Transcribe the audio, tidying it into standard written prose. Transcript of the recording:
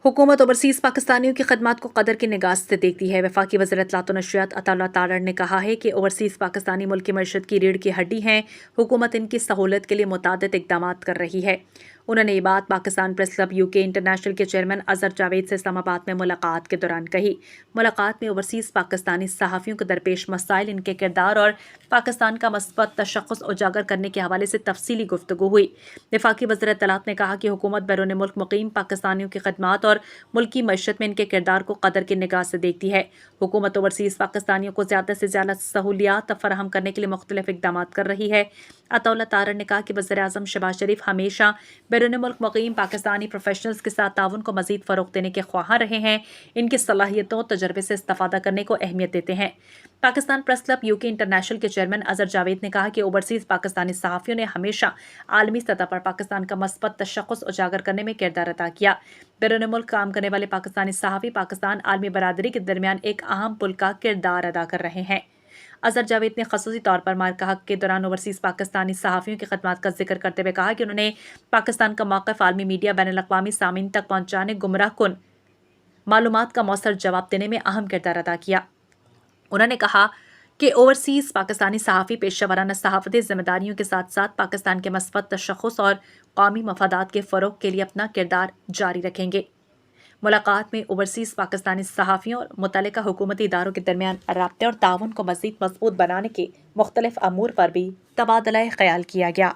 हुकूमत ओवरसीज़ पाकिस्तानियों की खदमात को कदर की निगाह से देखती है। वफाकी वज़ीर इत्तलात व नशरियात अता तारड़ ने कहा है कि ओवरसीज़ पाकिस्तानी मुल्क की मईशत की रीढ़ की हड्डी हैं। हुकूमत इनकी सहूलत के लिए मुतादिद इक़दामात कर रही है। उन्होंने ये बात Pakistan press club UK international के चेयरमैन अजहर जावेद से इस्लामाबाद में मुलाकात के दौरान कही। मुलाकात में ओवरसीज़ पाकिस्तानी सहाफ़ियों को दरपेश मसाइल, इनके किरदार और पाकिस्तान का मस्बत तशख़्ख़ुस उजागर करने के हवाले से तफसीली गुफ्तगू हुई। वफाकी वज़ीर इत्तलात ने कहा कि हुकूमत बैरून मुल्क मुक़ीम पाकिस्तानियों की खदमात और मुल्की मईशत में इनके किरदार को कदर की निगाह से देखती है। हुकूमत ओवरसीज़ पाकिस्तानियों को ज़्यादा से ज़्यादा सहूलियात फराहम करने के लिए मुख्तलिफ इक़दामात कर रही है। अता तारड़ ने कहा कि वज़ीर-ए-आज़म शहबाज शरीफ हमेशा बैरून मुल्क मुक़ीम पाकिस्तानी प्रोफेशनल्स के साथ ताउन को मज़ीद फ़रोग़ देने के ख्वाहां रहे हैं। इनकी सलाहियतों तजर्बे से इस्तिफ़ादा करने को अहमियत देते हैं। Pakistan press club UK international के चेयरमैन अजहर जावेद ने कहा कि ओवरसीज़ पाकिस्तानी सहाफ़ियों ने हमेशा आलमी सतह पर पाकिस्तान का मस्बत तशख़्ख़ुस उजागर करने में किरदार अदा किया। बैरून मुल्क काम करने वाले पाकिस्तानी सहाफ़ी पाकिस्तान आलमी बरादरी के दरमियान एक अहम पुल का किरदार अदा कर रहे हैं। अजहर जावेद ने ख़ुसूसी तौर पर मार्का हक़ के दौरान ओवरसीज़ पाकिस्तानी सहाफ़ियों की खदमात का जिक्र करते हुए कहा कि उन्होंने पाकिस्तान का मौक़िफ़ आलमी मीडिया बैनुल-अक़वामी सामीन तक पहुँचाने, गुमराहकुन मालूमात का मौसर जवाब देने में अहम किरदार अदा किया। उन्होंने कहा कि ओवरसीज़ पाकिस्तानी सहाफ़ी पेशेवराना सहाफ़ती ज़िम्मेदारियों के साथ साथ पाकिस्तान के मस्बत तशख़्ख़ुस और कौमी मफादात के फ़रोग़ के लिए अपना किरदार जारी रखेंगे। मुलाकात में ओवरसीज़ पाकिस्तानी सहाफ़ियों और मुतल्लिका हुकूमती इदारों के दरमियान राब्ते और ताउन को मज़ीद मज़बूत बनाने के मुख्तलिफ अमूर पर भी तबादला ख़याल किया गया।